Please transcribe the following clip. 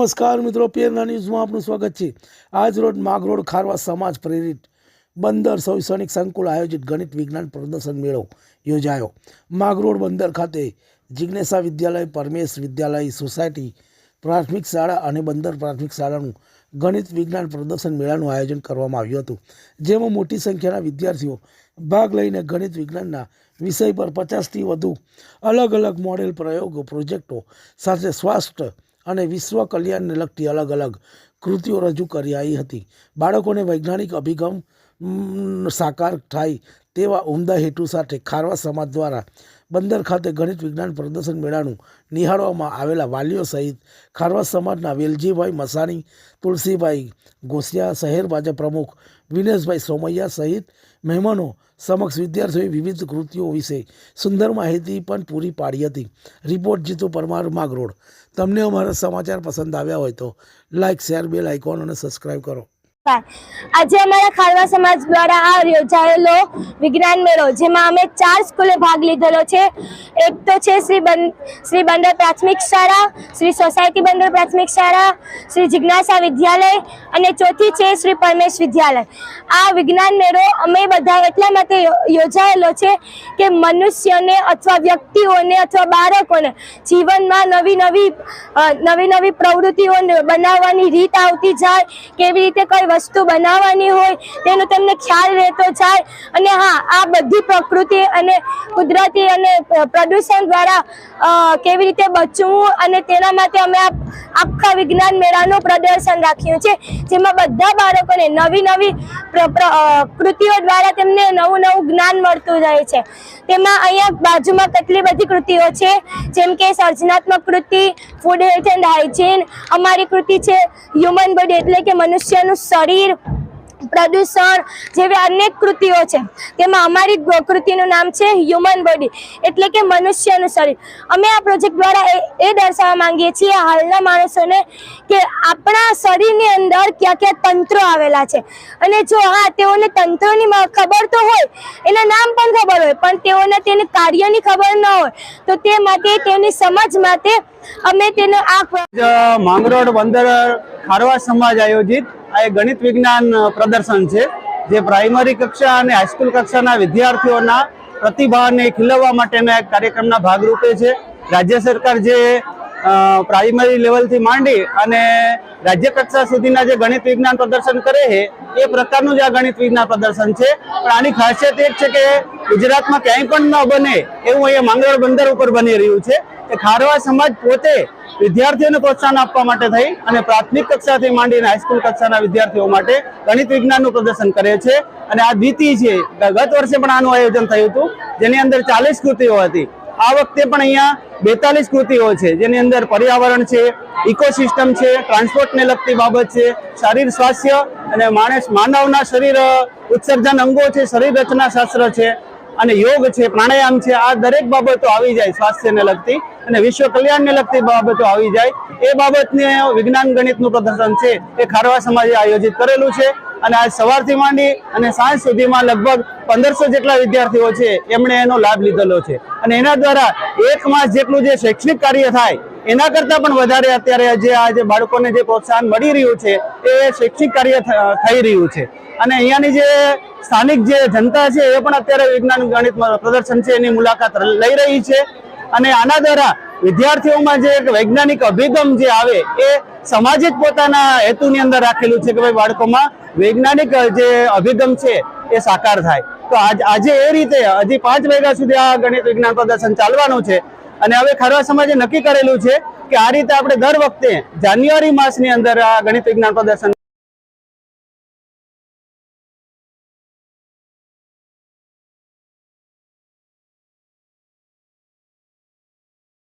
નમસ્કાર મિત્રો, પ્રેરણા ન્યૂઝમાં આપનું સ્વાગત છે। આજ રોજ માગરોડ ખારવા સમાજ પ્રેરિત બંદર શૈક્ષણિક સંકુલ આયોજિત ગણિત વિજ્ઞાન પ્રદર્શન મેળો યોજાયો। માગરોડ બંદર ખાતે જિજ્ઞેસા વિદ્યાલય, પરમેશ વિદ્યાલય સોસાયટી પ્રાથમિક શાળા અને બંદર પ્રાથમિક શાળાનું ગણિત વિજ્ઞાન પ્રદર્શન મેળાનું આયોજન કરવામાં આવ્યું હતું, જેમાં મોટી સંખ્યાના વિદ્યાર્થીઓ ભાગ લઈને ગણિત વિજ્ઞાનના વિષય પર 50થી વધુ અલગ અલગ મોડેલ પ્રયોગો પ્રોજેક્ટો સાથે સ્વાસ્થ્ય અને વિશ્વ કલ્યાણને લગતી અલગ અલગ કૃતિઓ રજૂ કરાઈ હતી। બાળકોને વૈજ્ઞાનિક અભિગમ સાકાર થાય તેવા ઉમદા હેતુ સાથે ખારવા સમાજ દ્વારા બંદર ખાતે ગણિત વિજ્ઞાન પ્રદર્શન મેળાનું નિહાળવામાં આવેલા વાલીઓ સહિત ખારવા સમાજના વેલજીભાઈ મસાણી, તુલસીભાઈ ગોસિયા, શહેર ભાજપ પ્રમુખ વિનેશભાઈ સોમૈયા સહિત મહેમાનો સમક્ષ વિદ્યાર્થીઓએ વિવિધ કૃતિઓ વિશે સુંદર માહિતી પણ પૂરી પાડી હતી। રિપોર્ટ જીતુ પરમાર, માગરોડ। તમને અમારા સમાચાર પસંદ આવ્યા હોય તો લાઇક, શેર, બેલ આઇકોન અને સબસ્ક્રાઇબ કરો। આજે અમારા ખારવા સમાજ દ્વારા આ યોજાયેલો વિજ્ઞાન મેળો, જેમાં અમે 4 સ્કૂલે ભાગ લીધેલો છે। એક તો છે શ્રી બંદર પ્રાથમિક શાળા, શ્રી સોસાયટી બંદર પ્રાથમિક શાળા, શ્રી જિજ્ઞાસા વિદ્યાલય અને ચોથી છે શ્રી પરમેશ વિદ્યાલય। આ વિજ્ઞાન મેળો અમે બધા એટલા માટે યોજાયેલો છે કે મનુષ્યને અથવા વ્યક્તિઓને અથવા બાળકોને જીવનમાં નવી નવી પ્રવૃત્તિઓ બનાવવાની રીત આવતી જાય, કેવી રીતે કઈ વસ્તુ બનાવવાની હોય તેનો તમને ખ્યાલ રહેતો જાય। અને હા, આ બધી પ્રકૃતિ અને કુદરતી અને પ્રદૂષણ દ્વારા કેવી રીતે બચવું અને તેના માટે અમે આખા વિજ્ઞાન મેળાનું પ્રદર્શન રાખ્યું છે, જેમાં બધા બાળકોને નવી કૃતિઓ દ્વારા તેમને નવું જ્ઞાન મળતું રહે છે। તેમાં અહીંયા બાજુમાં કેટલી બધી કૃતિઓ છે, જેમ કે સર્જનાત્મક કૃતિ, ફૂડ હેલ્થ એન્ડ હાઇજીન, અમારી કૃતિ છે હ્યુમન બોડી એટલે કે મનુષ્યનું શરીર, પ્રદૂષણ જેવી અનેક કૃતિઓ છે। તેમાં અમારી કૃતિનું નામ છે હ્યુમન બોડી એટલે કે મનુષ્યનું શરીર। અમે આ પ્રોજેક્ટ દ્વારા એ દર્શાવવા માંગીએ છીએ હાલના માણસોને કે આપણા શરીરની અંદર કયા કયા તંત્રો આવેલા છે, અને જો હા તેઓને તંત્રોની ખબર તો હોય, એના નામ પણ ખબર હોય, પણ તેઓને તેની કાર્યની ખબર ન હોય, તો તે માટે તેની સમજ માટે અમે તેનો આ માંગરોળ બંદર ખારવા સમાજ આયોજિત આ ગણિત વિજ્ઞાન પ્રદર્શન છે, જે પ્રાઇમરી કક્ષા અને હાઈસ્કૂલ કક્ષાના વિદ્યાર્થીઓના પ્રતિભાને ખીલવવા માટેના એક કાર્યક્રમના ભાગરૂપે છે। રાજ્ય સરકાર જે પ્રાઇમરી લેવલથી માંડી અને રાજ્ય કક્ષા સુધીના જે ગણિત વિજ્ઞાન પ્રદર્શન કરે છે એ પ્રકારનું જ આ ગણિત વિજ્ઞાન પ્રદર્શન છે। પણ આની ખાસિયત એ છે કે ગુજરાતમાં ક્યાંય પણ ન બને એવું અહીંયા માંગરોળ બંદર ઉપર બની રહ્યું છે કે ખારવા સમાજ પોતે વિદ્યાર્થીઓને પ્રોત્સાહન આપવા માટે થઈ અને પ્રાથમિક કક્ષાથી માંડીને હાઈસ્કૂલ કક્ષાના વિદ્યાર્થીઓ માટે ગણિત વિજ્ઞાનનું પ્રદર્શન કરે છે। અને આ દ્વિતીય છે। ગત વર્ષે પણ આનું આયોજન થયું હતું, જેની અંદર 40 કૃતિઓ હતી। આ વખતે પણ અહીંયા 42 કૃતિઓ છે, જેની અંદર પર્યાવરણ છે, ઇકોસિસ્ટમ છે, ટ્રાન્સપોર્ટને લગતી બાબત છે, શારીર સ્વાસ્થ્ય અને માનવના શરીર ઉત્સર્જન અંગો છે, શરીર રચના શાસ્ત્ર છે અને યોગ છે, પ્રાણાયામ છે। આ દરેક બાબતો આવી જાય સ્વાસ્થ્યને લગતી અને વિશ્વ કલ્યાણને લગતી બાબતો આવી જાય એ બાબતને વિજ્ઞાન ગણિતનું પ્રદર્શન છે એ ખારવા સમાજે આયોજિત કરેલું છે। અને આજ સવારથી માંડી અને સાંજ સુધીમાં લગભગ 1500 જેટલા વિદ્યાર્થીઓ છે એમણે એનો લાભ લીધેલો છે। અને એના દ્વારા 1 માસ જેટલું જે શૈક્ષણિક કાર્ય થાય એના કરતાં પણ વધારે અત્યારે આજે બાળકોને જે પ્રોત્સાહન મળી રહ્યું છે એ શૈક્ષણિક કાર્ય થઈ રહ્યું છે। અને અહીંયાની જે સ્થાનિક જે જનતા છે એ પણ અત્યારે વિજ્ઞાન ગણિત પ્રદર્શન છે એની મુલાકાત લઈ રહી છે। અને આના દ્વારા વિદ્યાર્થીઓમાં જે એક વૈજ્ઞાનિક અભિગમ જે આવે એ સમાજે જ પોતાના હેતુની અંદર રાખેલું છે કે ભાઈ બાળકોમાં વૈજ્ઞાનિક જે અભિગમ છે એ સાકાર થાય। તો આજે એ રીતે હજી 5 વાગ્યા સુધી આ ગણિત વિજ્ઞાન પ્રદર્શન ચાલવાનું છે। અને હવે ખારવા સમાજે નક્કી કરેલું છે કે આ રીતે આપણે દર વખતે જાન્યુઆરી માસની અંદર આ ગણિત વિજ્ઞાન પ્રદર્શન